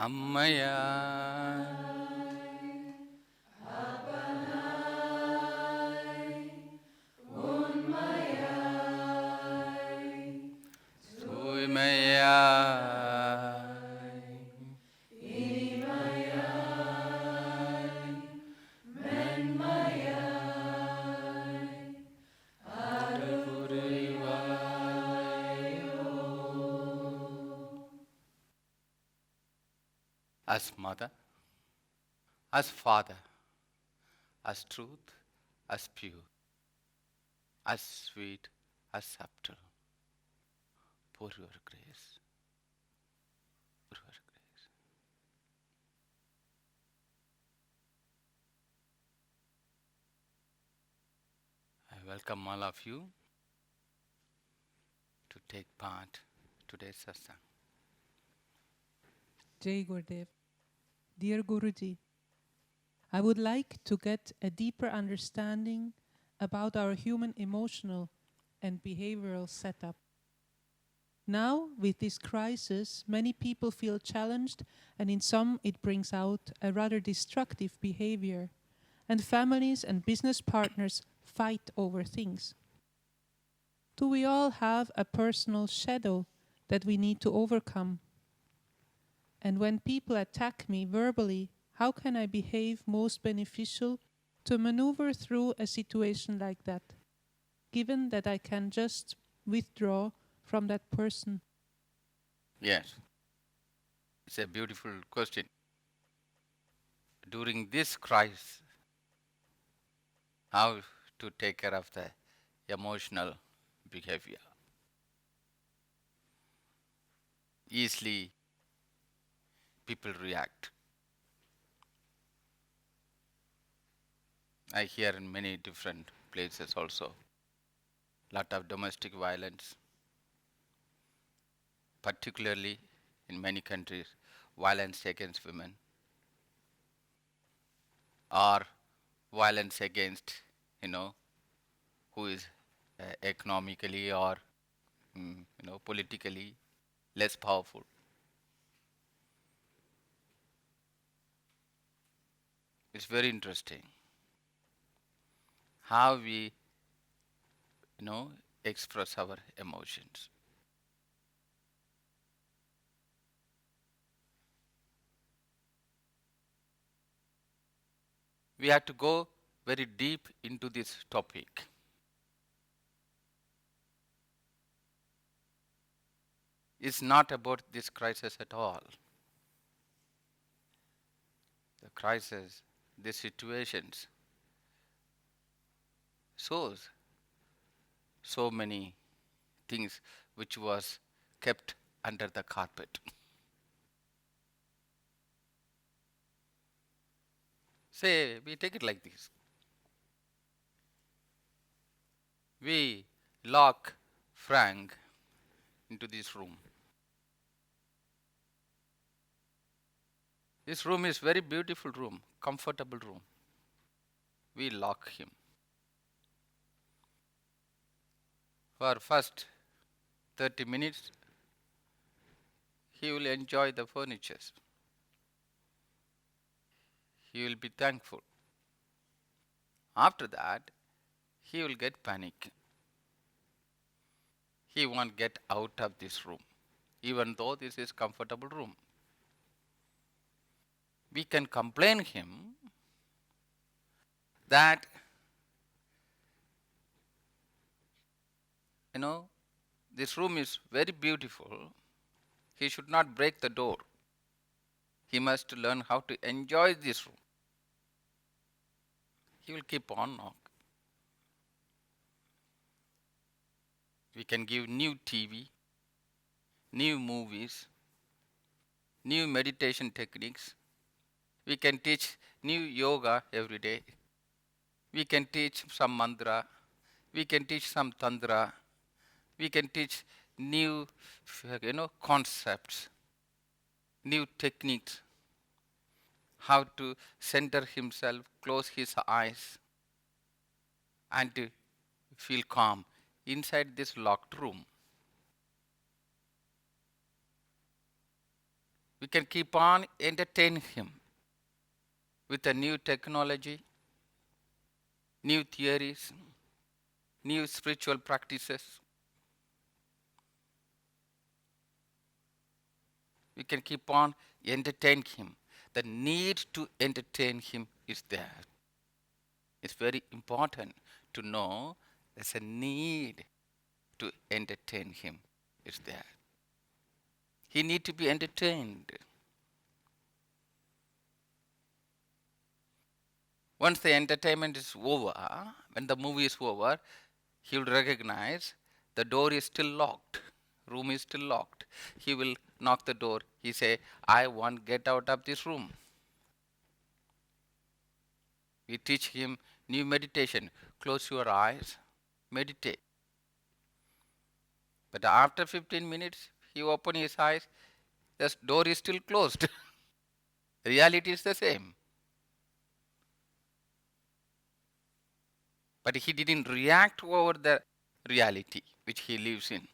Ammaya Tuimaya as mother, as father, as truth, as pure, as sweet, as subtle. Pour your grace. Pour your grace. I welcome all of you to take part today's satsang. Jai Gurudev. Dear Guruji, I would like to get a deeper understanding about our human emotional and behavioral setup. Now, with this crisis, many people feel challenged, and in some it brings out a rather destructive behavior, and families and business partners fight over things. Do we all have a personal shadow that we need to overcome? And when people attack me verbally, how can I behave most beneficial to maneuver through a situation like that, given that I can just withdraw from that person? Yes, it's a beautiful question. During this crisis, how to take care of the emotional behavior? Easily people react. I hear in many different places also, lot of domestic violence, particularly in many countries, violence against women or violence against, who is economically or, politically less powerful. It's very interesting how we, express our emotions. We have to go very deep into this topic. It's not about this crisis at all. The crisis, the situations shows so many things which was kept under the carpet. Say, we take it like this. We lock Frank into this room. This room is very beautiful room, comfortable room. We lock him. For first 30 minutes, he will enjoy the furniture. He will be thankful. After that, he will get panic. He won't get out of this room, even though this is comfortable room. We can complain him that, this room is very beautiful. He should not break the door. He must learn how to enjoy this room. He will keep on knock. We can give new TV, new movies, new meditation techniques. We can teach new yoga every day. We can teach some mantra. We can teach some tantra. We can teach new, concepts, new techniques, how to center himself, close his eyes, and to feel calm inside this locked room. We can keep on entertaining him with a new technology, new theories, new spiritual practices. We can keep on entertaining him. The need to entertain him is there. It's very important to know there's a need to entertain him. It's there. He need to be entertained. Once the entertainment is over, when the movie is over, he will recognize the door is still locked, room is still locked. He will knock the door. He say, I want get out of this room. We teach him new meditation. Close your eyes, meditate. But after 15 minutes, he open his eyes, the door is still closed. Reality is the same. But he didn't react over the reality which he lives in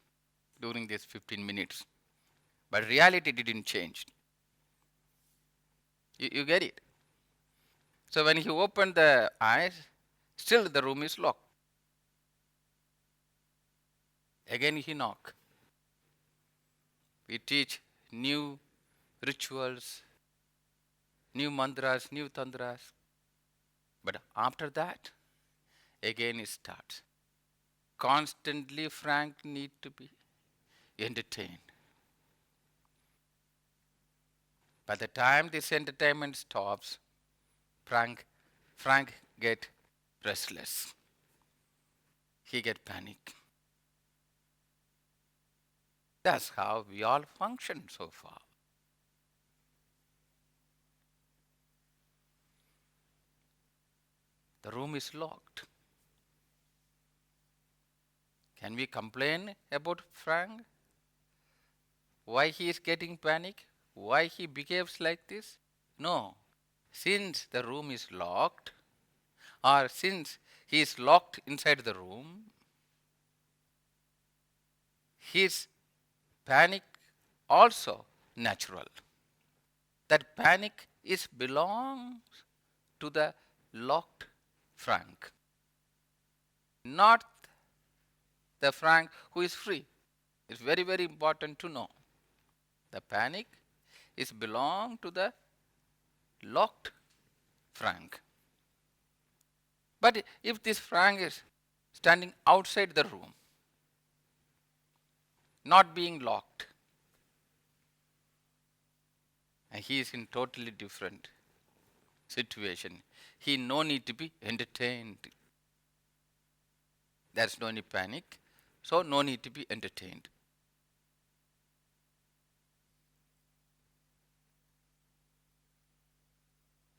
during these 15 minutes. But reality didn't change. You get it? So when he opened the eyes, still the room is locked. Again he knock. We teach new rituals, new mantras, new tantras. But after that, again it starts. Constantly Frank need to be entertained. By the time this entertainment stops, Frank get restless. He get panic. That's how we all function so far. The room is locked. Can we complain about Frank? Why he is getting panic? Why he behaves like this? No. Since the room is locked, or since he is locked inside the room, his panic also natural. That panic is belongs to the locked Frank, not the Frank who is free. It's very, very important to know. The panic is belong to the locked Frank. But if this Frank is standing outside the room, not being locked, and he is in totally different situation, he no need to be entertained. There's no any panic, so no need to be entertained.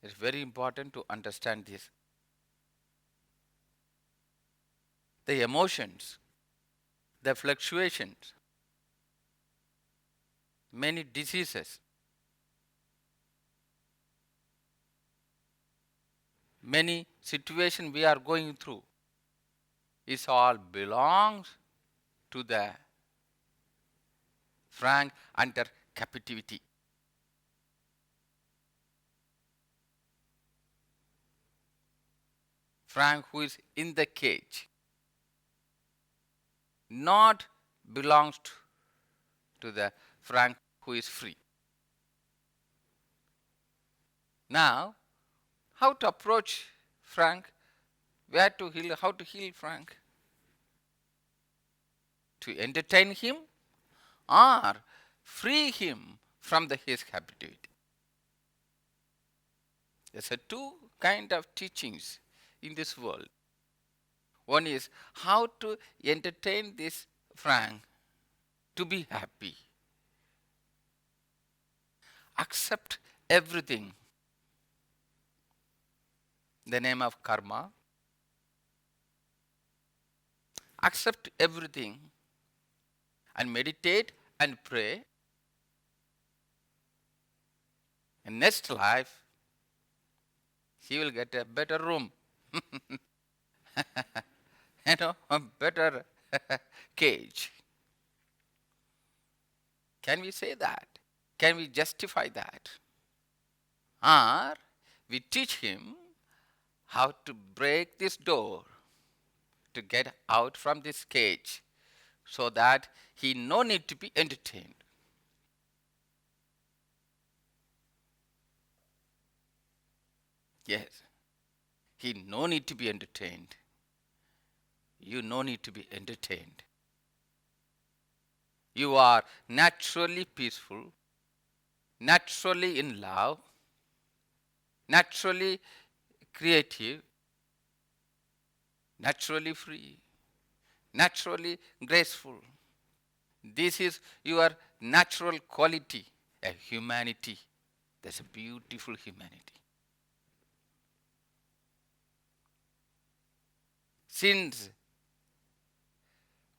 It's very important to understand this. The emotions, the fluctuations, many diseases, many situations we are going through, is all belongs to the Frank under captivity. Frank who is in the cage, not belongs to the Frank who is free. Now, how to approach Frank? Where to heal? How to heal Frank? To entertain him or free him from his captivity? There's a two kind of teachings in this world. One is how to entertain this Frank to be happy. Accept everything in the name of karma. Accept everything and meditate and pray. In next life, he will get a better room. A better cage. Can we say that? Can we justify that? Or we teach him how to break this door to get out from this cage so that he no need to be entertained. Yes, he no need to be entertained. You no need to be entertained. You are naturally peaceful, naturally in love, naturally creative, naturally free, naturally graceful. This is your natural quality, a humanity. That's a beautiful humanity. Since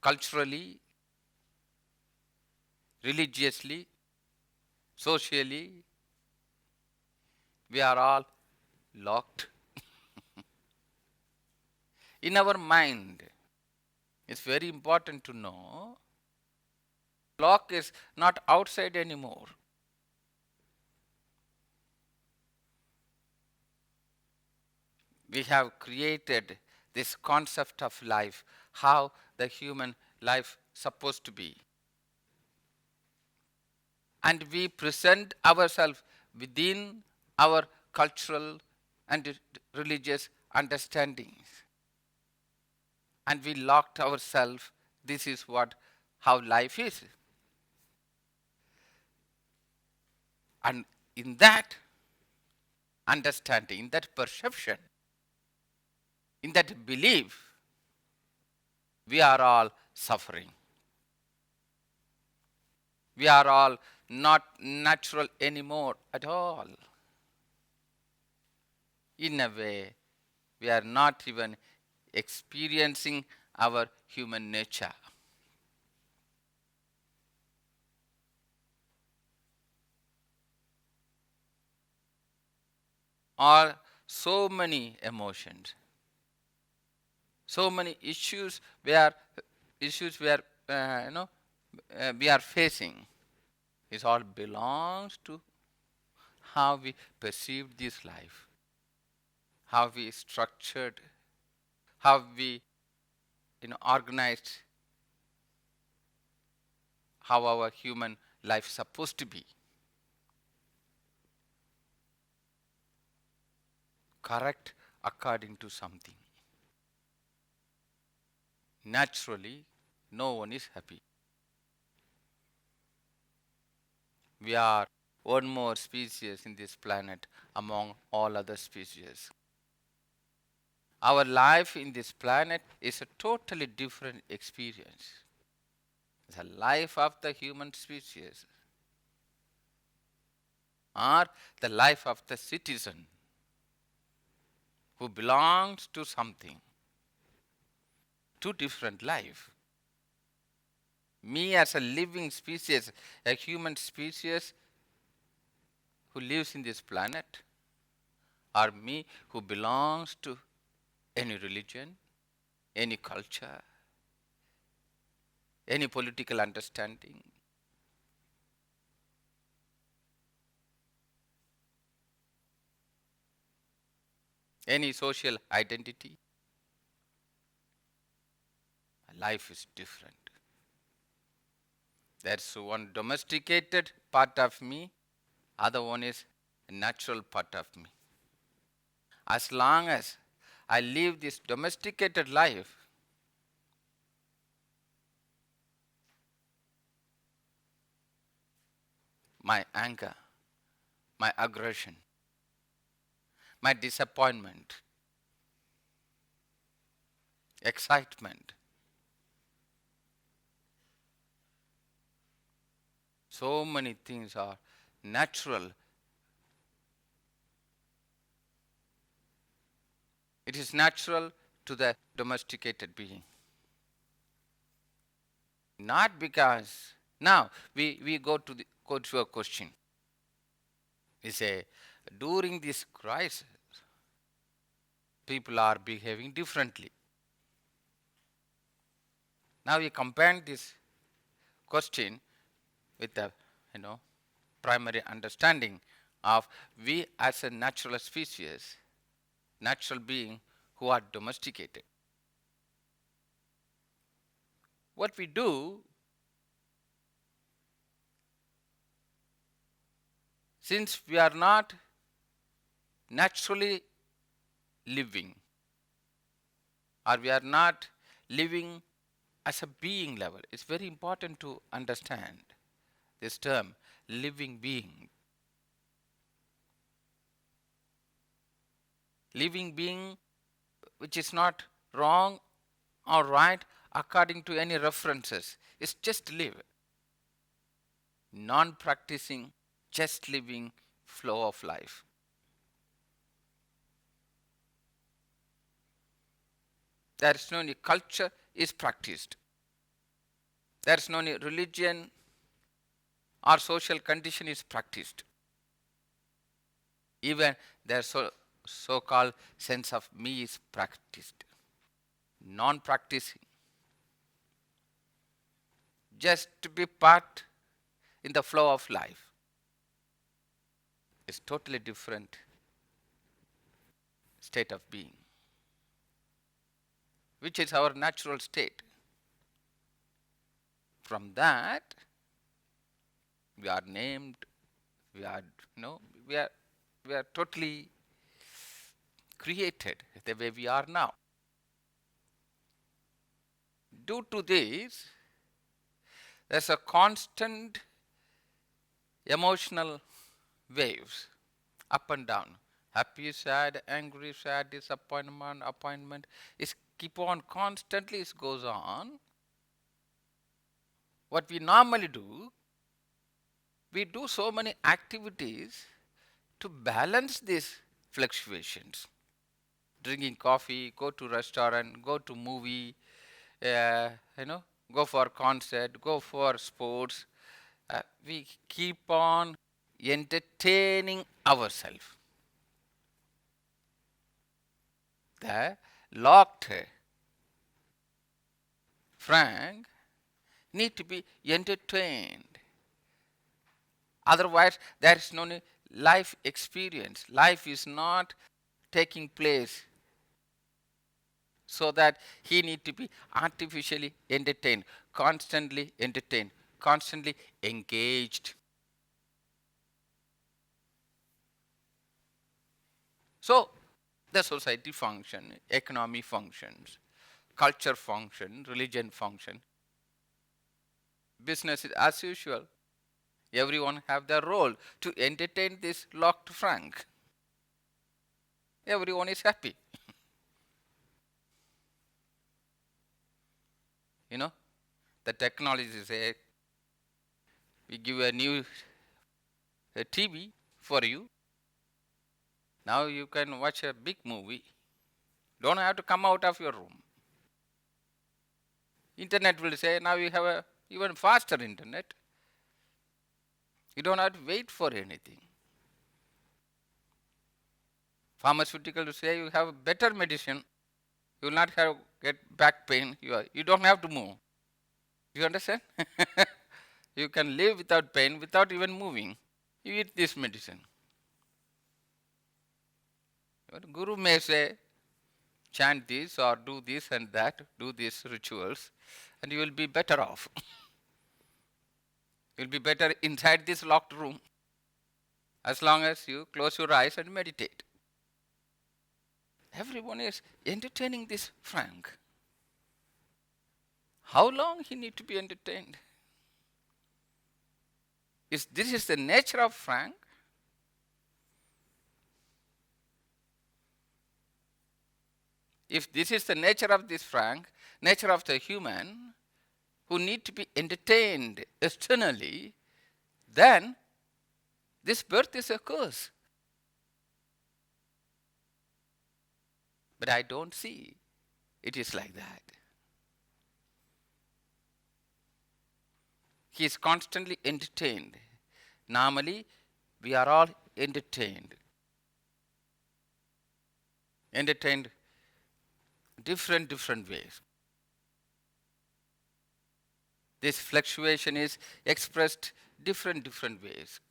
culturally, religiously, socially, we are all locked in our mind. It's very important to know lock is not outside anymore. We have created this concept of life, how the human life supposed to be. And we present ourselves within our cultural and religious understandings. And we locked ourselves, this is what how life is. And in that understanding, in that perception, in that belief, we are all suffering. We are all not natural anymore at all. In a way, we are not even experiencing our human nature. Or so many emotions, so many issues where we are facing. It all belongs to how we perceived this life, how we structured, how we organized, how our human life is supposed to be. Correct according to something. Naturally, no one is happy. We are one more species in this planet among all other species. Our life in this planet is a totally different experience. The life of the human species or the life of the citizen who belongs to something. Two different life. Me as a living species, a human species who lives in this planet, or me who belongs to any religion, any culture, any political understanding. Any social identity. Life is different. That's one domesticated part of me, other one is a natural part of me. As long as I live this domesticated life, my anger, my aggression, my disappointment, excitement, so many things are natural. It is natural to the domesticated being. Not because now we go to a question. We say during this crisis, people are behaving differently. Now we compare this question with the primary understanding of we as a natural species, natural being who are domesticated. What we do, since we are not naturally living, or we are not living as a being level, it's very important to understand this term, living being. Living being, which is not wrong or right according to any references, is just live. Non practicing, just living flow of life. There is no any culture is practiced. There is no any religion or social condition is practiced. Even their so-called sense of me is practiced. Non-practicing, just to be part in the flow of life, is totally different state of being, which is our natural state. From that, we are named, we are, we are totally created the way we are now. Due to this, there's a constant emotional waves, up and down. Happy, sad, angry, sad, disappointment, appointment. It keep on constantly, it goes on. What we normally do, we do so many activities to balance these fluctuations. Drinking coffee, go to restaurant, go to movie, go for concert, go for sports. We keep on entertaining ourselves. The locked Frank need to be entertained. Otherwise, there is no life experience. Life is not taking place, so that he need to be artificially entertained, constantly engaged. So the society function, economy functions, culture function, religion function, business is as usual. Everyone have their role to entertain this locked Frank. Everyone is happy. The technology say, we give a new TV for you. Now you can watch a big movie. Don't have to come out of your room. Internet will say, now you have a even faster internet. You don't have to wait for anything. Pharmaceutical will say, you have better medicine. You will not get back pain. You don't have to move. You understand? You can live without pain, without even moving. You eat this medicine. But Guru may say, chant this or do this and that, do these rituals, and you will be better off. You will be better inside this locked room, as long as you close your eyes and meditate. Everyone is entertaining this Frank. How long he need to be entertained? This is the nature of Frank? If this is the nature of this Frank, nature of the human, who need to be entertained externally, then this birth is a curse. But I don't see it is like that. He is constantly entertained. Normally, we are all entertained. Entertained different ways. This fluctuation is expressed different ways.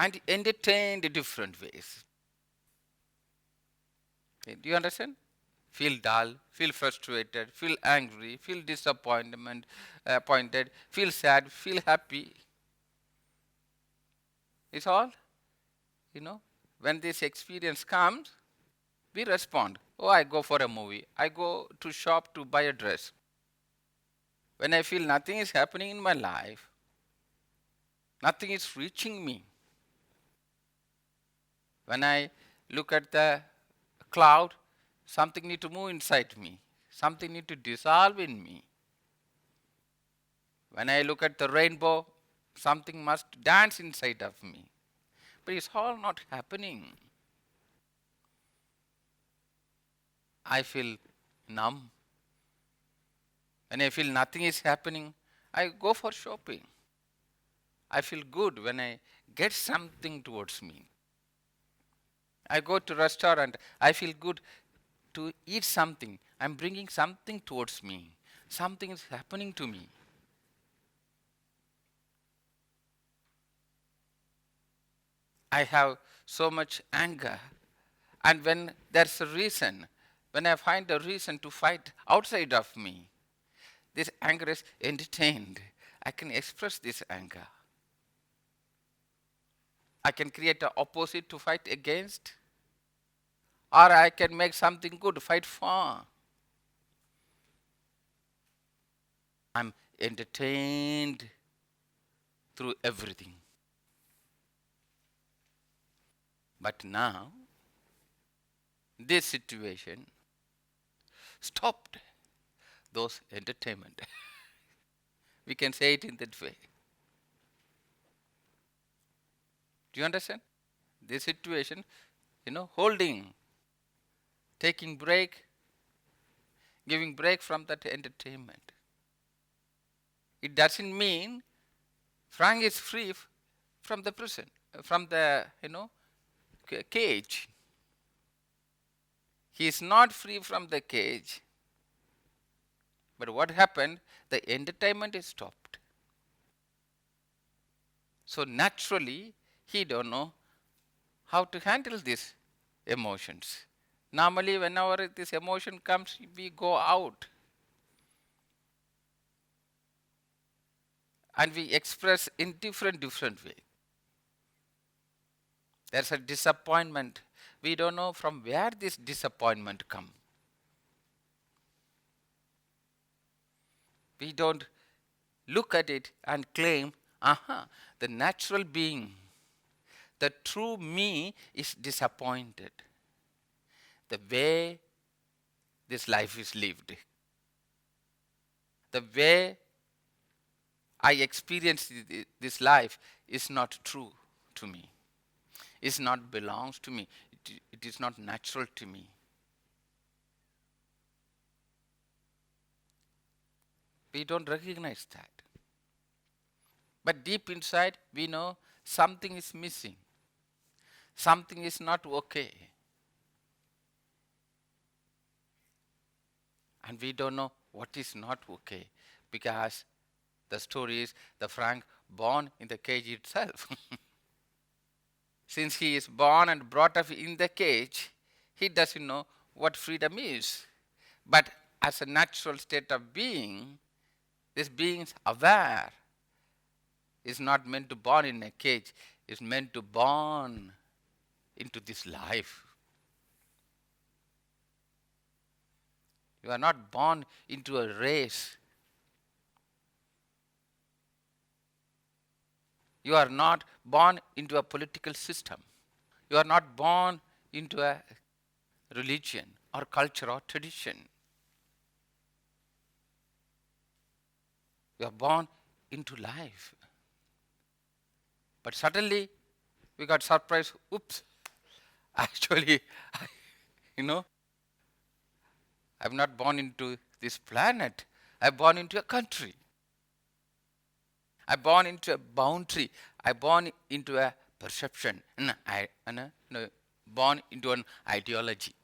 and entertained different ways. Okay, do you understand? Feel dull, feel frustrated, feel angry, feel appointed, feel sad, feel happy. It's all, you know, when this experience comes, we respond. Oh, I go for a movie. I go to shop to buy a dress. When I feel nothing is happening in my life, nothing is reaching me. When I look at the cloud, something need to move inside me. Something need to dissolve in me. When I look at the rainbow, something must dance inside of me. But it's all not happening. I feel numb. When I feel nothing is happening, I go for shopping. I feel good when I get something towards me. I go to restaurant, I feel good to eat something. I'm bringing something towards me. Something is happening to me. I have so much anger. And when there's a reason, when I find a reason to fight outside of me, this anger is entertained. I can express this anger. I can create an opposite to fight against, or I can make something good to fight for. I'm entertained through everything. But now, this situation stopped those entertainment. We can say it in that way. Do you understand? This situation, holding, taking break, giving break from that entertainment. It doesn't mean Frank is free from the prison, from the, cage. He is not free from the cage. But what happened? The entertainment is stopped. So naturally, he don't know how to handle these emotions. Normally, whenever this emotion comes, we go out and we express in different way. There's a disappointment. We don't know from where this disappointment come. We don't look at it and claim, the natural being, the true me is disappointed. The way this life is lived, the way I experience this life is not true to me. Is not belongs to me. It is not natural to me. We don't recognize that. But deep inside, we know something is missing. Something is not okay. And we don't know what is not okay, because the story is the Frank born in the cage itself. Since he is born and brought up in the cage, he doesn't know what freedom is. But as a natural state of being, this being is aware. Is not meant to born in a cage. Is meant to born into this life. You are not born into a race. You are not born into a political system. You are not born into a religion or culture or tradition. You are born into life. But suddenly, we got surprised. Oops, actually, I'm not born into this planet. I'm born into a country. I'm born into a boundary. I'm born into a perception. Born into an ideology.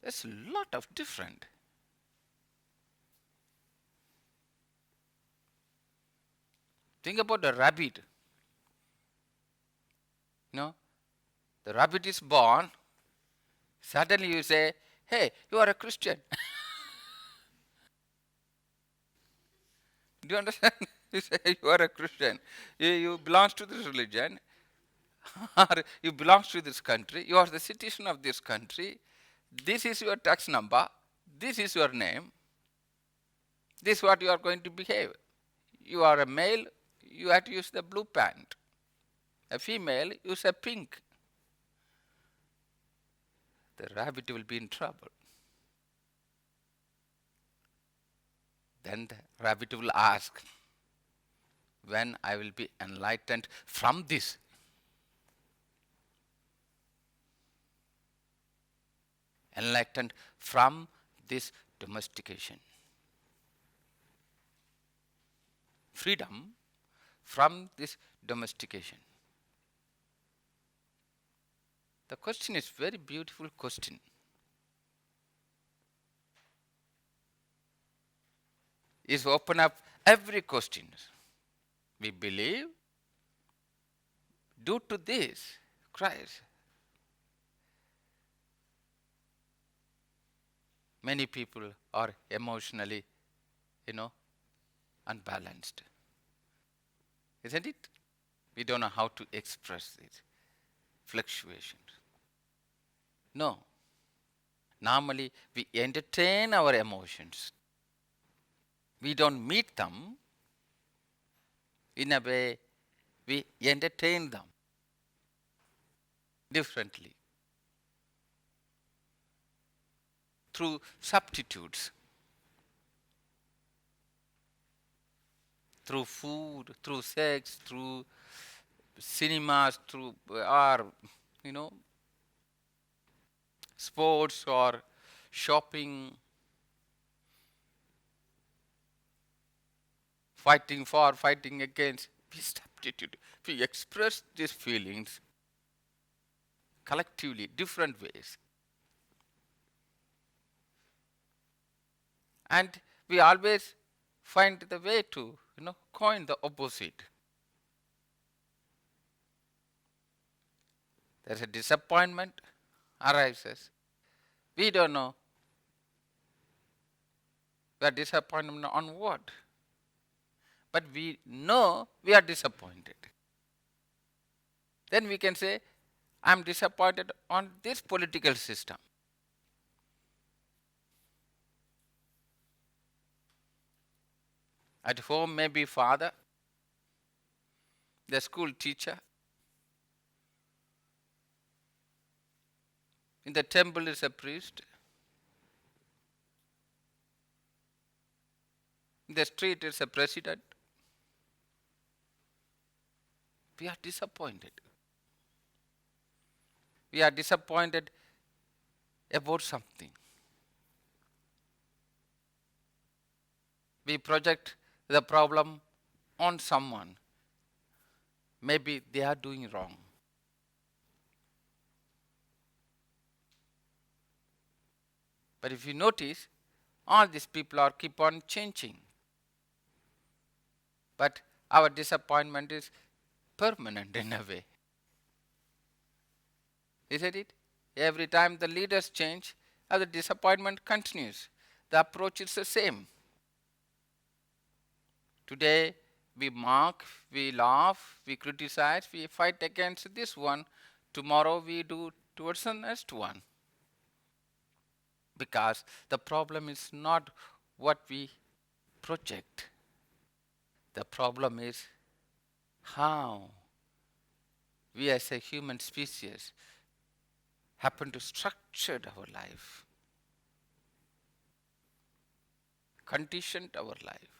There's a lot of different. Think about a rabbit. The rabbit is born. Suddenly you say, hey, you are a Christian. Do you understand? You say you are a Christian. You belong to this religion, or you belong to this country. You are the citizen of this country. This is your tax number. This is your name. This is what you are going to behave. You are a male, you have to use the blue pant. A female, use a pink. The rabbit will be in trouble. Then the rabbit will ask, when I will be enlightened from this? Enlightened from this domestication. Freedom from this domestication. The question is very beautiful question. Is open up every question. We believe due to this Christ. Many people are emotionally, unbalanced. Isn't it? We don't know how to express these fluctuations. No. Normally, we entertain our emotions. We don't meet them. In a way, we entertain them differently through substitutes, through food, through sex, through cinemas, through sports or shopping, fighting for, fighting against. We substitute. We express these feelings collectively, different ways. And we always find the way to, coin the opposite. There's a disappointment arises. We don't know. We are disappointed on what? But we know we are disappointed. Then we can say, I am disappointed on this political system. At home, maybe father, the school teacher. In the temple is a priest. In the street is a president. We are disappointed. We are disappointed about something. We project the problem on someone. Maybe they are doing wrong. But if you notice, all these people are keep on changing. But our disappointment is permanent in a way. Isn't it? Every time the leaders change, the disappointment continues. The approach is the same. Today, we mock, we laugh, we criticize, we fight against this one. Tomorrow, we do towards the next one. Because the problem is not what we project. The problem is how we as a human species happen to structure our life, conditioned our life.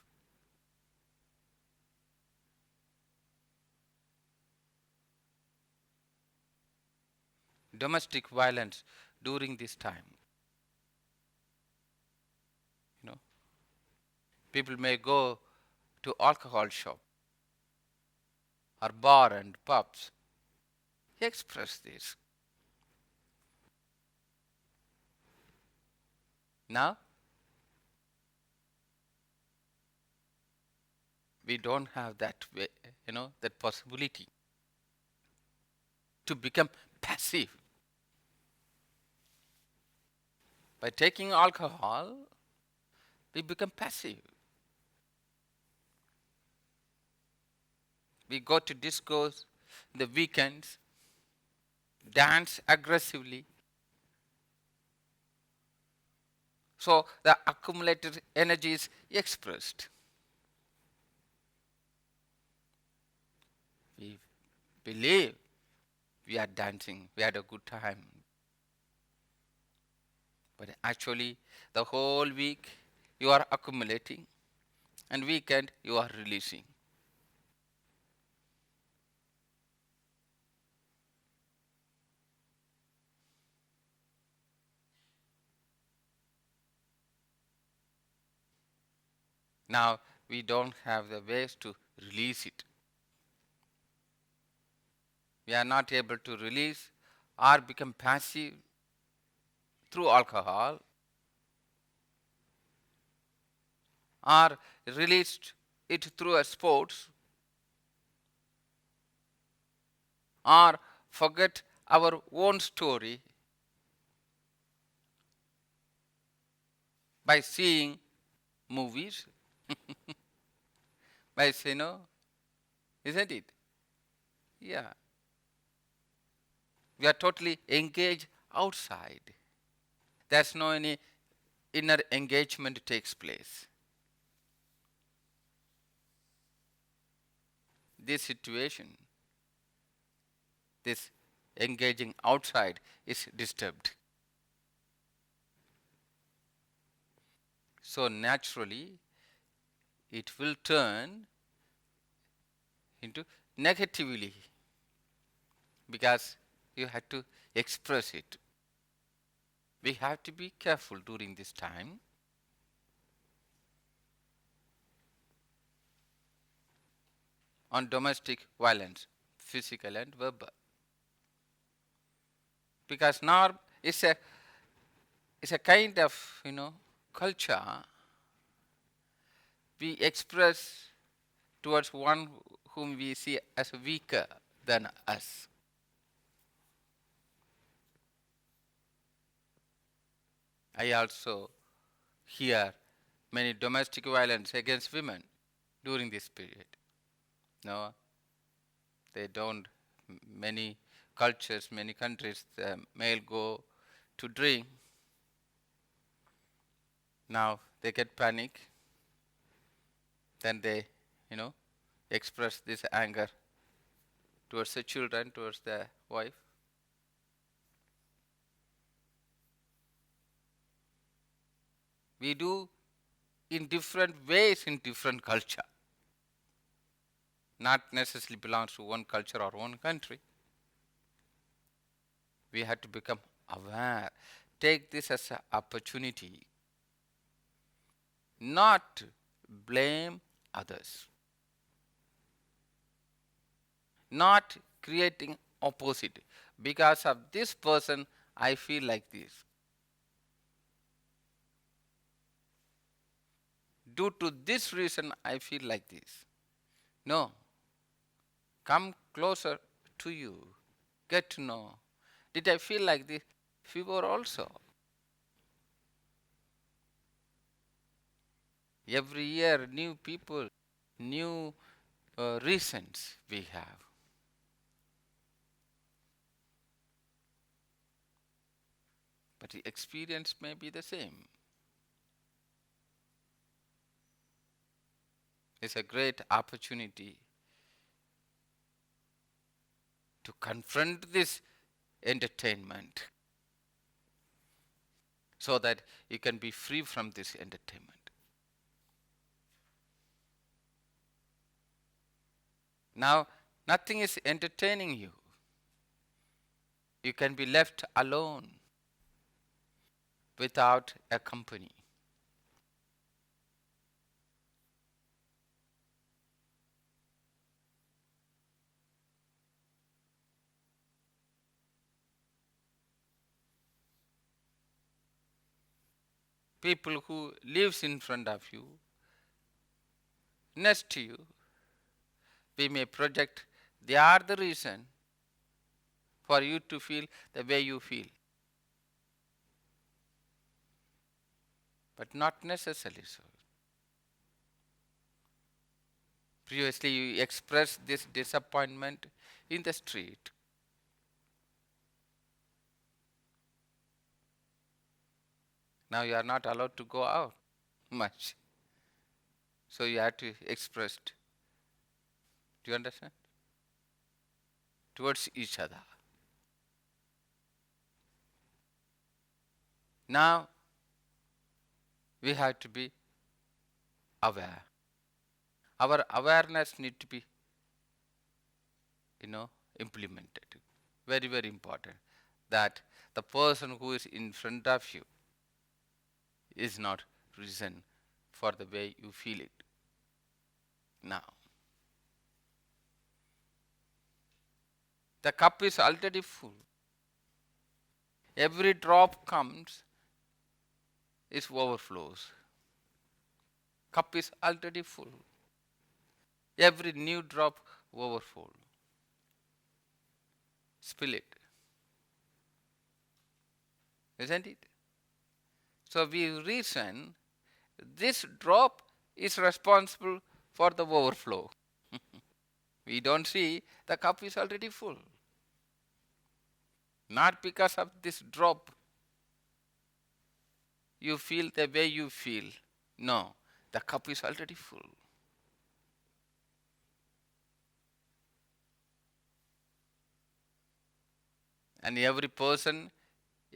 Domestic violence during this time. People may go to alcohol shop or bar and pubs. Express this. Now, we don't have that way, that possibility to become passive. By taking alcohol, we become passive. We go to discos in the weekends, dance aggressively. So the accumulated energy is expressed. We believe we are dancing, we had a good time. But actually, the whole week you are accumulating, and weekend you are releasing. Now we don't have the ways to release it. We are not able to release or become passive through alcohol, or released it through a sports, or forget our own story by seeing movies, by saying, isn't it? Yeah. We are totally engaged outside. There's no any inner engagement takes place. This situation, this engaging outside, is disturbed. So naturally, it will turn into negatively, because you have to express it. We have to be careful during this time. On domestic violence, physical and verbal. Because now it's a kind of, culture we express towards one whom we see as weaker than us. I also hear many domestic violence against women during this period. No, they don't. Many cultures, many countries, the male go to drink. Now they get panic. Then they, express this anger towards the children, towards the wife. We do in different ways in different culture. Not necessarily belongs to one culture or one country. We have to become aware. Take this as an opportunity. Not blame others. Not creating opposite. Because of this person, I feel like this. Due to this reason, I feel like this. No. Come closer to you. Get to know. Did I feel like this before also? Every year, new people, new reasons we have. But the experience may be the same. It's a great opportunity to confront this entertainment so that you can be free from this entertainment. Now, nothing is entertaining you. You can be left alone without a company. People who lives in front of you, next to you, we may project they are the reason for you to feel the way you feel. But not necessarily so. Previously, you expressed this disappointment in the street. Now you are not allowed to go out much. So you have to express it. Do you understand? Towards each other. Now we have to be aware. Our awareness need to be, implemented. Very, very important. That the person who is in front of you is not reason for the way you feel it. Now, the cup is already full. Every drop comes, it overflows. Cup is already full. Every new drop overflows. Spill it. Isn't it? So we reason this drop is responsible for the overflow. We don't see the cup is already full. Not because of this drop you feel the way you feel. No, the cup is already full. And every person,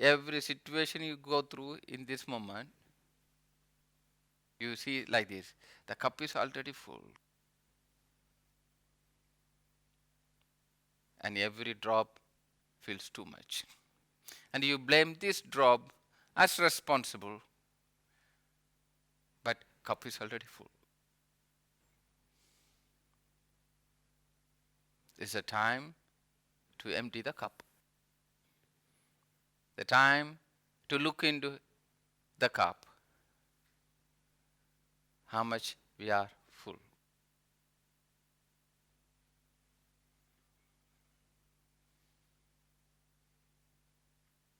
every situation you go through in this moment, you see like this. The cup is already full. And every drop feels too much. And you blame this drop as responsible. But cup is already full. It's a time to empty the cup. The time to look into the cup. How much we are full.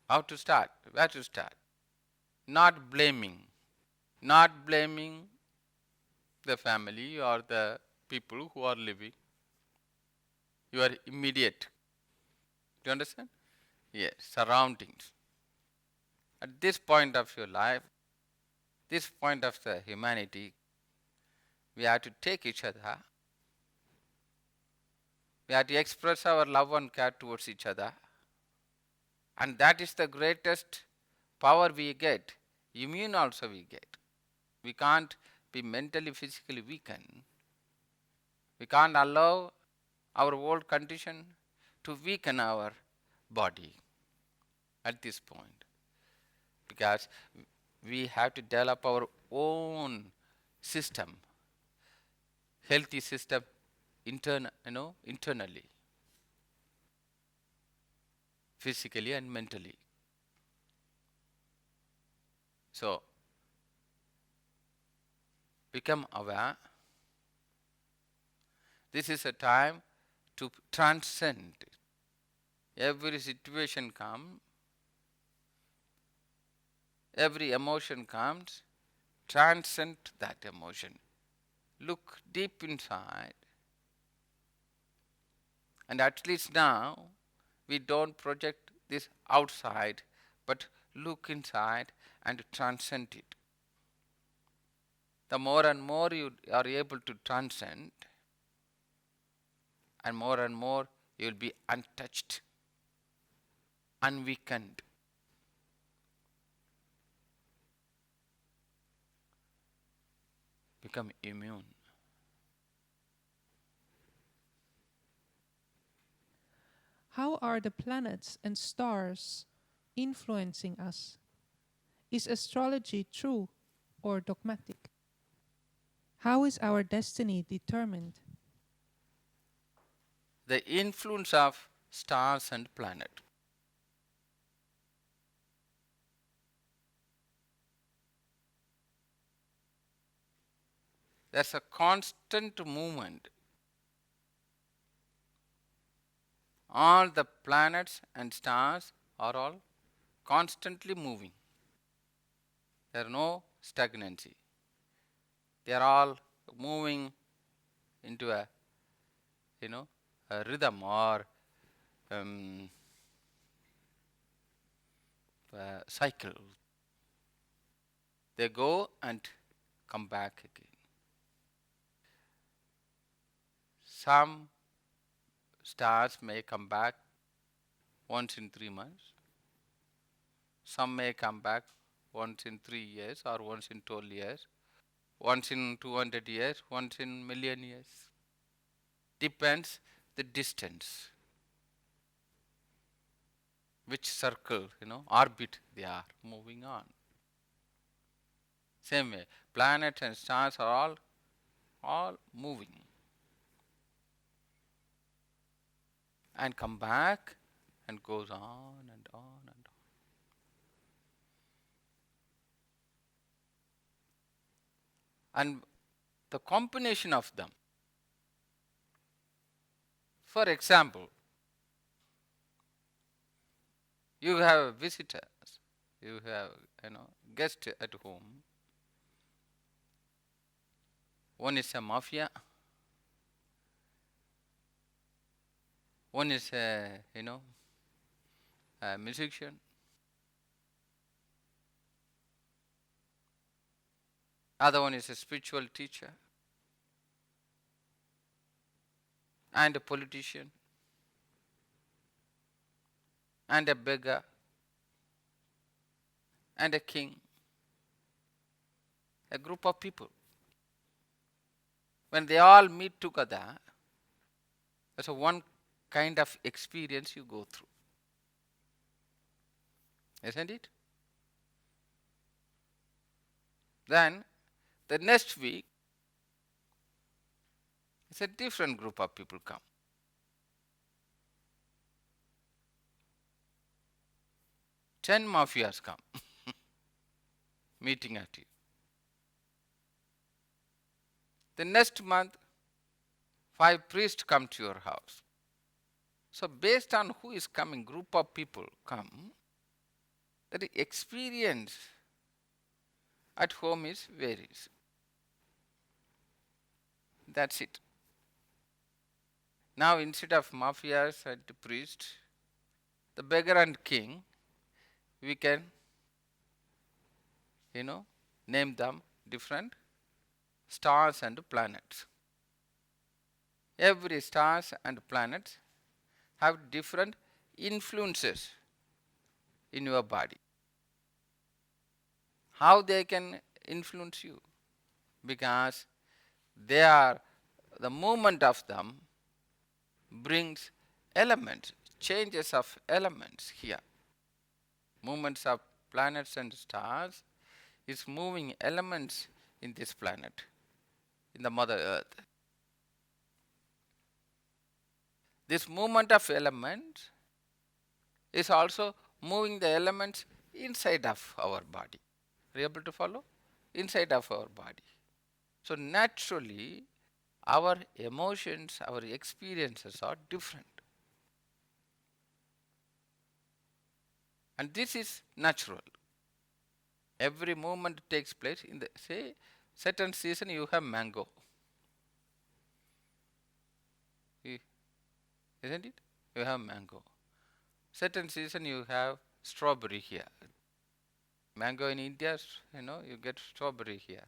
How to start? Where to start? Not blaming. Not blaming the family or the people who are living. Your immediate. Do you understand? Yes, surroundings. At this point of your life, this point of the humanity, we have to take each other. We have to express our love and care towards each other. And that is the greatest power we get. Immune also we get. We can't be mentally, physically weakened. We can't allow our old condition to weaken our body at this point. Because we have to develop our own system, healthy system internally, physically and mentally. So, become aware. This is a time to transcend. Every situation comes, every emotion comes, transcend that emotion. Look deep inside. And at least now, we don't project this outside, but look inside and transcend it. The more and more you are able to transcend, and more you will be untouched, unweakened. Become immune. How are the planets and stars influencing us? Is astrology true or dogmatic? How is our destiny determined? The influence of stars and planet. There's a constant movement All the planets and stars are all constantly moving. There are no stagnancy. They are all moving into a, a rhythm or um, a cycle. They go and come back again. Some stars may come back once in 3 months. Some may come back once in 3 years or once in 12 years, once in 200 years, once in million years. Depends the distance, which circle, orbit they are moving on. Same way, planets and stars are all moving and come back and goes on and on and on. And the combination of them, for example, you have visitors, you have guest at home. One is a mafia, one is a musician, other one is a spiritual teacher, and a politician, and a beggar, and a king. A group of people. When they all meet together, that's a one kind of experience you go through. Isn't it? Then the next week, it's a different group of people come. Ten mafias come meeting at you. The next month, 5 priests come to your house. So based on who is coming, group of people come, the experience at home is varies. That's it. Now instead of mafias and priests, the beggar and king, we can, name them different stars and planets. Every stars and planets have different influences in your body. How they can influence you? Because the movement of them brings elements, changes of elements here. Movements of planets and stars is moving elements in this planet, in the Mother Earth. This movement of elements is also moving the elements inside of our body. Are you able to follow? Inside of our body. So naturally, our emotions, our experiences are different. And this is natural. Every movement takes place in the, say, certain season you have mango. Isn't it? You have mango. Certain season you have strawberry here. Mango in India, you get strawberry here.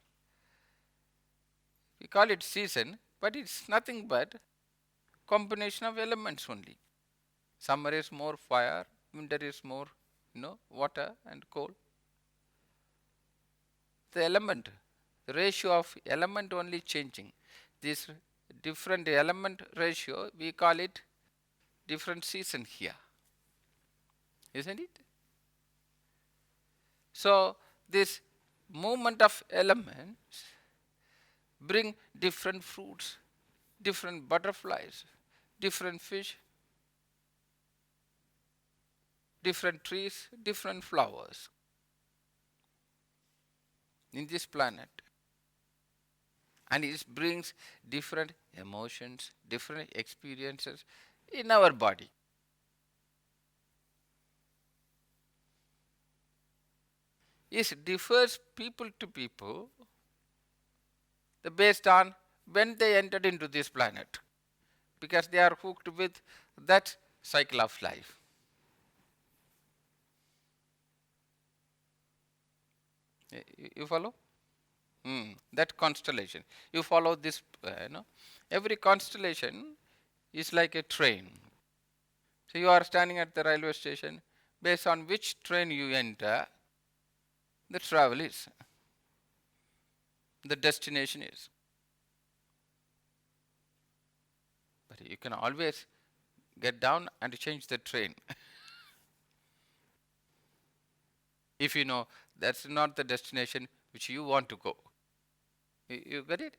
We call it season, but it's nothing but combination of elements only. Summer is more fire, winter is more, water and coal. The element, the ratio of element only changing. This different element ratio, we call it different season here. Isn't it? So this movement of elements bring different fruits, different butterflies, different fish, different trees, different flowers in this planet. And it brings different emotions, different experiences in our body. is differs people to people based on when they entered into this planet, because they are hooked with that cycle of life. You follow? That constellation. You follow this, every constellation is like a train. So you are standing at the railway station, based on which train you enter, the travel is, the destination is. But you can always get down and change the train. If you know that's not the destination which you want to go. You get it?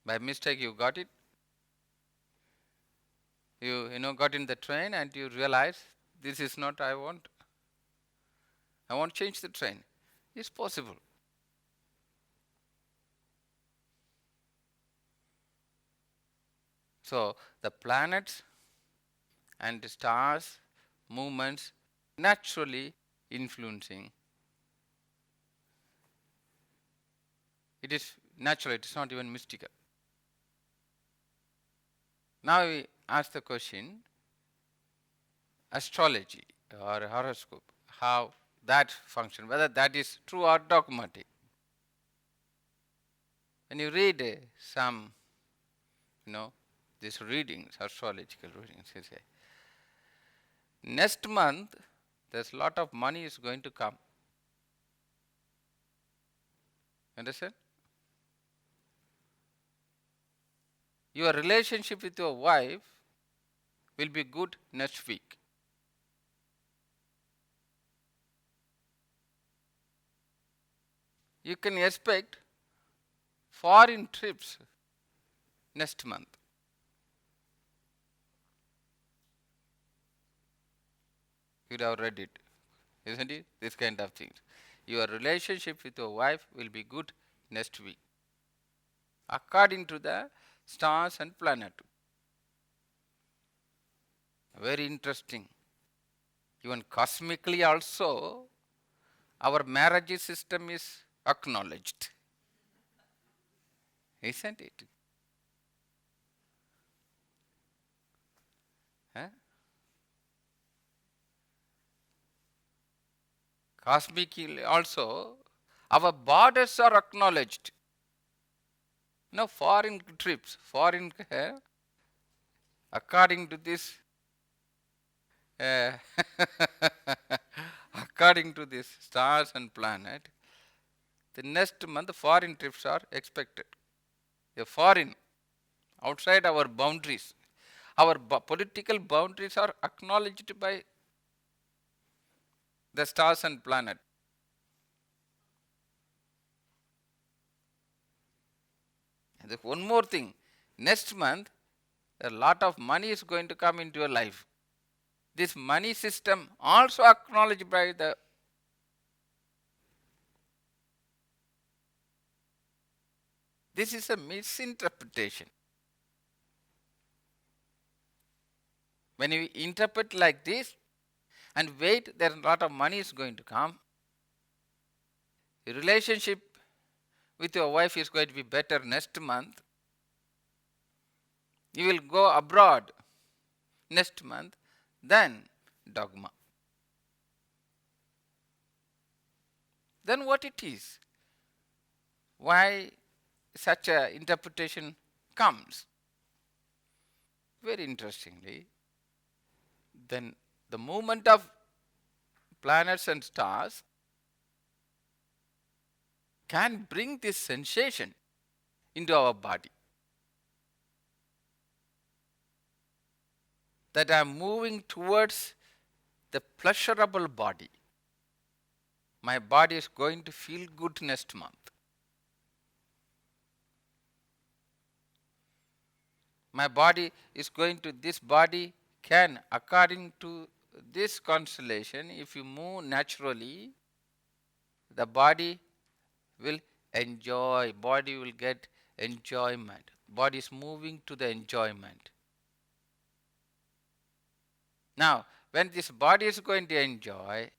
By mistake you got it. You got in the train and you realize this is not I want. I want to change the train. It's possible. So the planets and the stars movements naturally influencing. It is natural, it is not even mystical. Now we ask the question, astrology or horoscope, how that function, whether that is true or dogmatic. When you read some, these readings, astrological readings, you say, next month there's a lot of money is going to come. Understand? Your relationship with your wife will be good next week. You can expect foreign trips next month. You'd have read it, isn't it? This kind of things. Your relationship with your wife will be good next week, according to the stars and planet. Very interesting. Even cosmically also, our marriage system is acknowledged, isn't it? Huh? Cosmically also, our borders are acknowledged. No foreign trips, according to this, according to this stars and planet, the next month foreign trips are expected. A foreign, outside our boundaries. Our political boundaries are acknowledged by the stars and planet. And one more thing, next month a lot of money is going to come into your life. This money system also acknowledged by the this is a misinterpretation. When you interpret like this and wait, there a lot of money is going to come. The relationship with your wife is going to be better next month. You will go abroad next month. Then dogma. Then what it is? Why such a interpretation comes? Very interestingly, then the movement of planets and stars can bring this sensation into our body, that I am moving towards the pleasurable body. My body is going to feel good next month. My body is going to, this body can, according to this constellation, if you move naturally, the body will enjoy, body will get enjoyment. Body is moving to the enjoyment. Now, when this body is going to enjoy,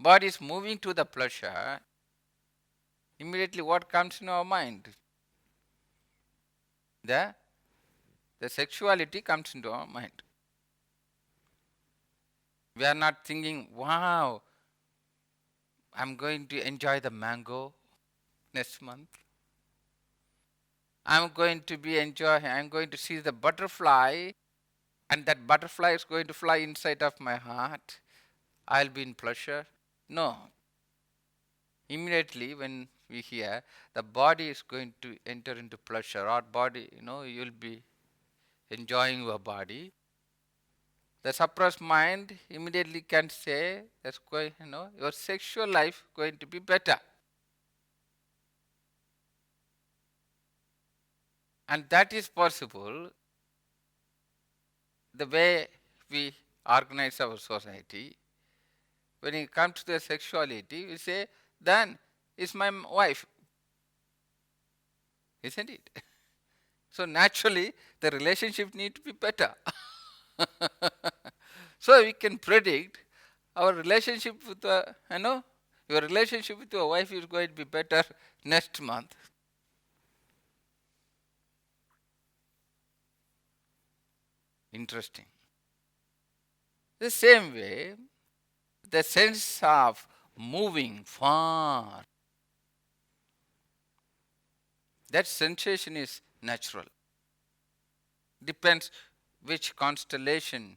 body is moving to the pleasure, immediately what comes in our mind? The, the sexuality comes into our mind. We are not thinking, wow, I'm going to enjoy the mango next month. I'm going to see the butterfly, and that butterfly is going to fly inside of my heart. I'll be in pleasure. No. Immediately when we hear the body is going to enter into pleasure, or body, you'll be enjoying your body. The suppressed mind immediately can say that's going, your sexual life going to be better. And that is possible the way we organize our society. When it comes to the sexuality, we say, then is my wife. Isn't it? So naturally, the relationship need to be better. So we can predict our relationship with your relationship with your wife is going to be better next month. Interesting. The same way, the sense of moving far, that sensation is natural. Depends which constellation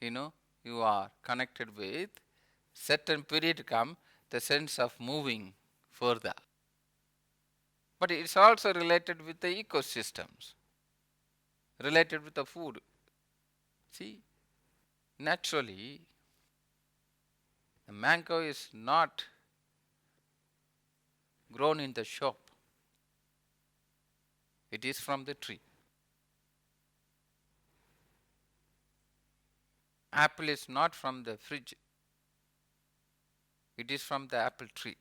you are connected with. Certain period come, the sense of moving further. But it's also related with the ecosystems, related with the food. See, naturally, the mango is not grown in the shop. It is from the tree. Apple is not from the fridge. It is from the apple tree.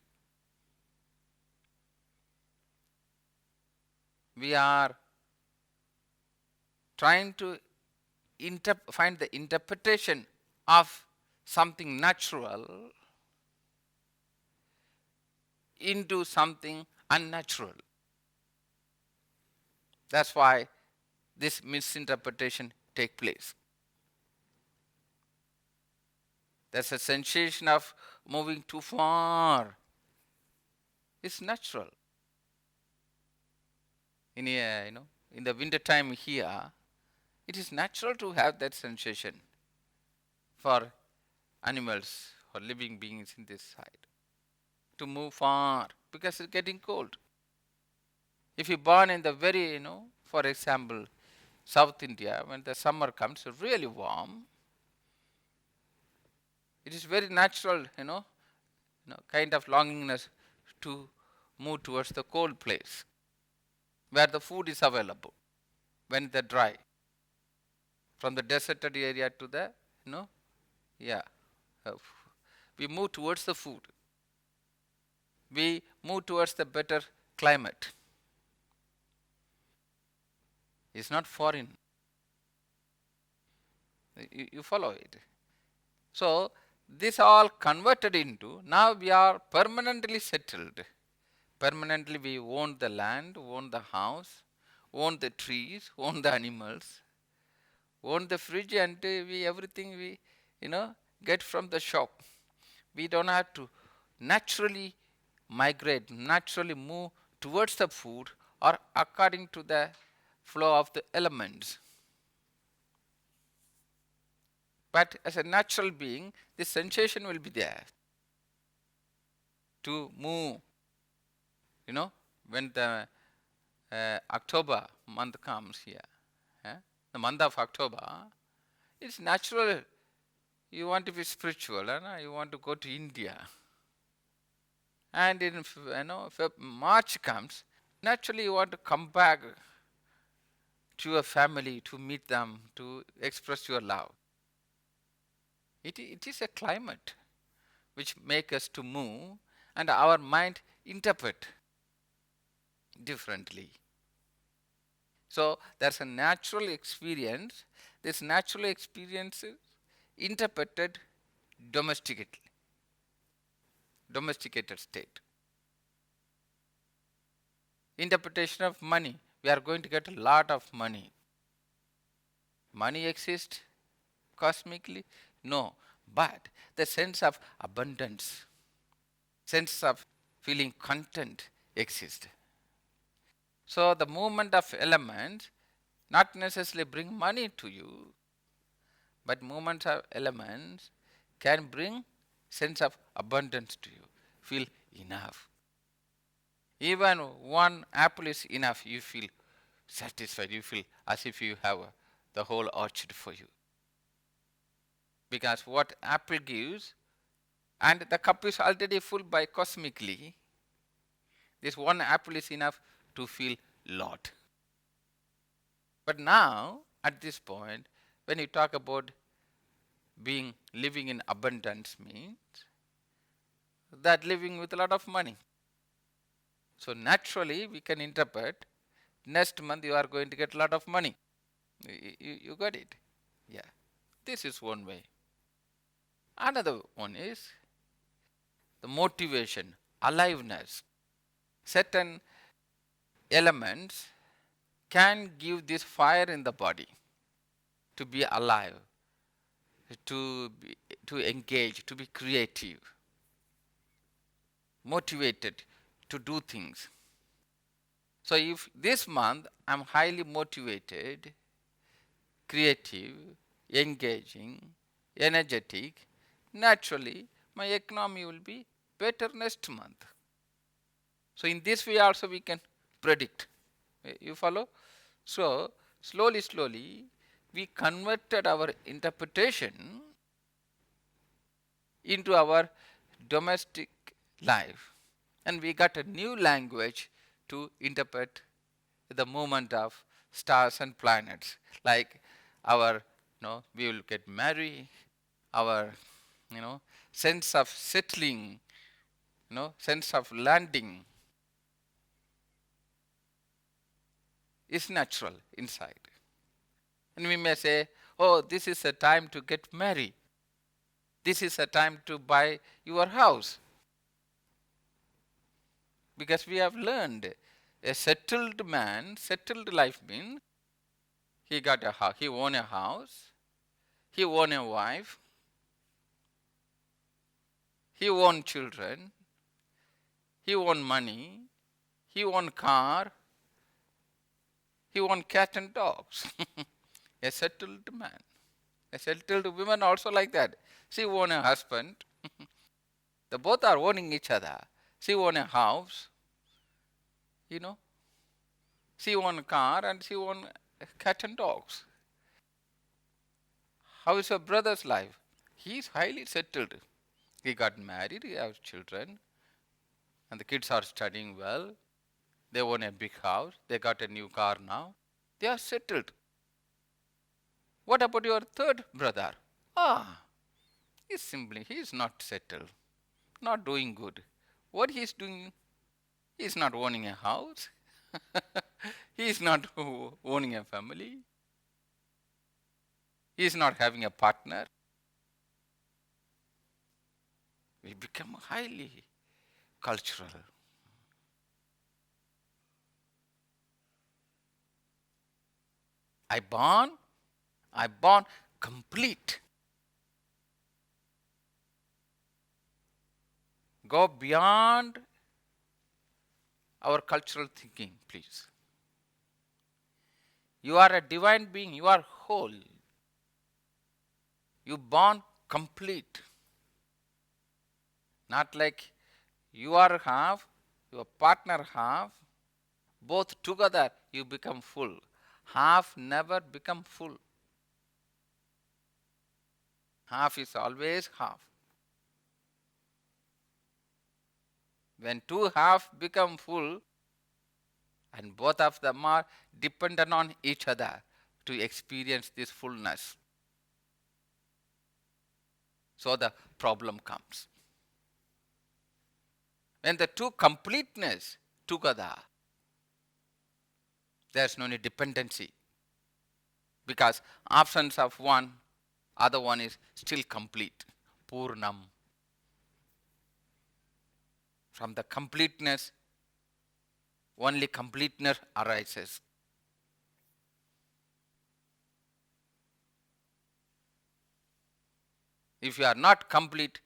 We are trying to find the interpretation of something natural into something unnatural. That's why this misinterpretation take place. There's a sensation of moving too far. It's natural. In the winter time here, it is natural to have that sensation for animals or living beings in this side to move far because it's getting cold. If you born in the very, for example, South India, when the summer comes, really warm, it is very natural, kind of longingness to move towards the cold place where the food is available when they're dry. From the deserted area to the, we move towards the food. We move towards the better climate. It's not foreign. You follow it. So, this all converted into, now we are permanently settled. Permanently we own the land, own the house, own the trees, own the animals, own the fridge, and everything we, get from the shop. We don't have to naturally migrate, naturally move towards the food or according to the flow of the elements. But as a natural being, this sensation will be there to move. When the October month comes here, the month of October, it's natural. You want to be spiritual, you want to go to India. And in March comes, naturally you want to come back to your family, to meet them, to express your love. It is a climate which makes us to move, and our mind interpret differently. So there's a natural experience. This natural experience is interpreted domestically. domesticated state. Interpretation of money. We are going to get a lot of money. Money exists cosmically? No. But the sense of abundance, sense of feeling content exists. So the movement of elements not necessarily bring money to you, but movements of elements can bring sense of abundance to you. Feel enough. Even one apple is enough, you feel satisfied, you feel as if you have the whole orchard for you. Because what apple gives, and the cup is already full by cosmically, this one apple is enough to feel lot. But now, at this point, when you talk about living in abundance means that living with a lot of money. So naturally, we can interpret next month you are going to get a lot of money. You got it? Yeah. This is one way. Another one is the motivation, aliveness. Certain elements can give this fire in the body to be alive, to engage, to be creative, motivated to do things. So if this month I'm highly motivated, creative, engaging, energetic, naturally my economy will be better next month. So in this way also we can predict. You follow? So slowly we converted our interpretation into our domestic life, and we got a new language to interpret the movement of stars and planets. Like our, we will get married, our, sense of settling, sense of landing is natural inside. And we may say, oh, this is a time to get married. This is a time to buy your house. Because we have learned a settled man, settled life means he got a house, he owned a house, he owned a wife, he owned children, he owned money, he owned car, he owned cat and dogs. A settled man. A settled woman also like that. She owned a husband. The both are owning each other. She owned a house, She owned a car and she owned cat and dogs. How is her brother's life? He is highly settled. He got married, he has children, and the kids are studying well. They own a big house, they got a new car now. They are settled. What about your third brother? He is not settled, not doing good. What he is doing? He is not owning a house. He is not owning a family. He is not having a partner. We become highly cultural. I born complete. Go beyond our cultural thinking, please. You are a divine being, you are whole. You born complete. Not like you are half, your partner half, both together you become full. Half never become full. Half is always half. When two halves become full, and both of them are dependent on each other to experience this fullness. So the problem comes. When the two completeness together, there's no any dependency. Because absence of one, other one is still complete. Purnam. From the completeness, only completeness arises. If you are not complete,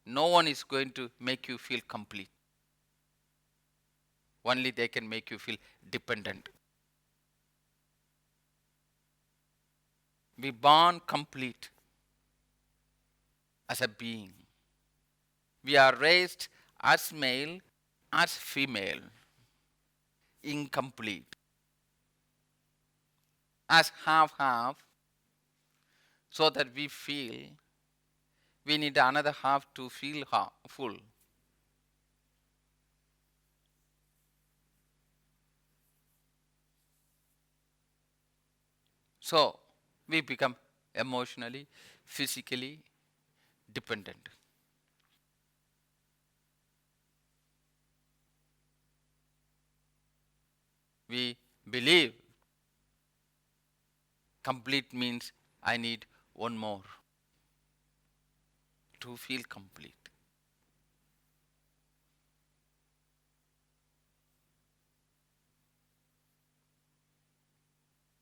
no one is going to make you feel complete. Only they can make you feel dependent. We born complete as a being. We are raised as male, as female, incomplete, as half-half, so that we feel we need another half to feel full. So we become emotionally, physically dependent. We believe complete means I need one more to feel complete.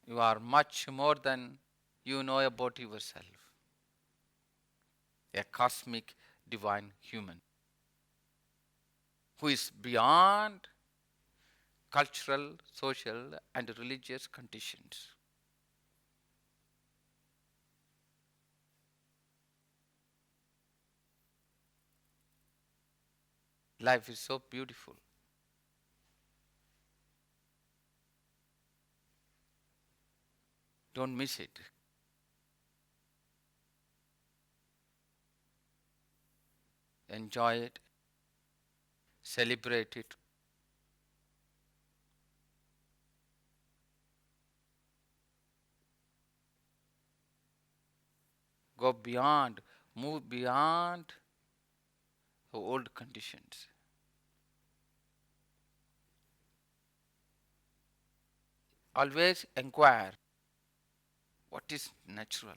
You are much more than you know about yourself. A cosmic divine human who is beyond cultural, social, and religious conditions. Life is so beautiful. Don't miss it. Enjoy it. Celebrate it. Go beyond, move beyond the old conditions. Always inquire what is natural.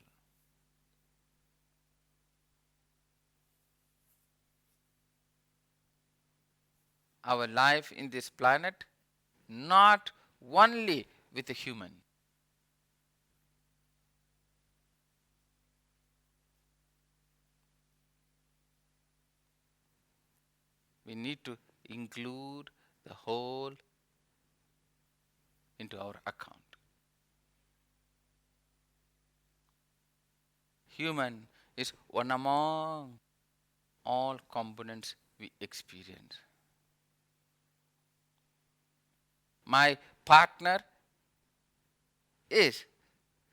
Our life in this planet, not only with a human. We need to include the whole into our account. Human is one among all components we experience. My partner is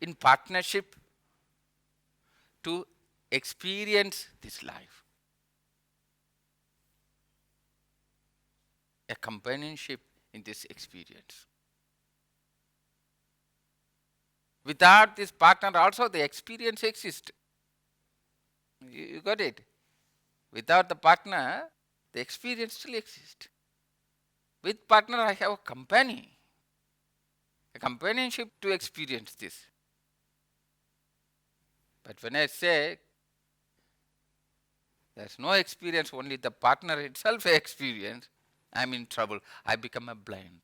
in partnership to experience this life. A companionship in this experience. Without this partner also the experience exists. You got it? Without the partner, the experience still exists. With partner I have a company. A companionship to experience this. But when I say there's no experience, only the partner itself experience, I'm in trouble. I become a blind.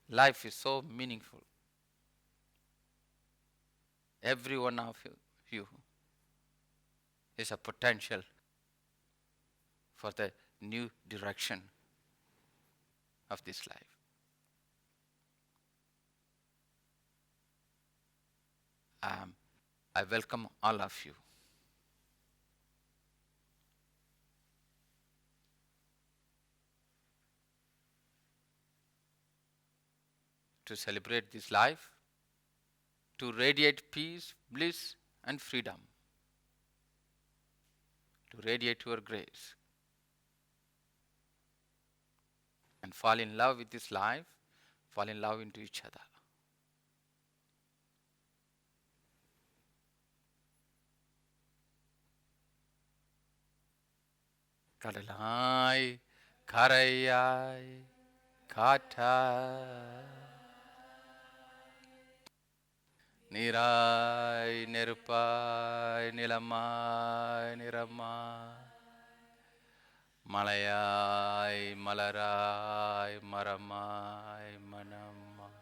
Life is so meaningful. Every one of you is a potential for the new direction of this life. I welcome all of you. To celebrate this life, to radiate peace, bliss, and freedom, to radiate your grace, and fall in love with this life, fall in love into each other. Kadalai, Karayai, Kata, Nirai, Nirpai, நிலமாய் நிறமாய் மலையாய் மலராய் மரமாய் மனமாய்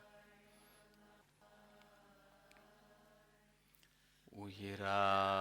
உயிராய்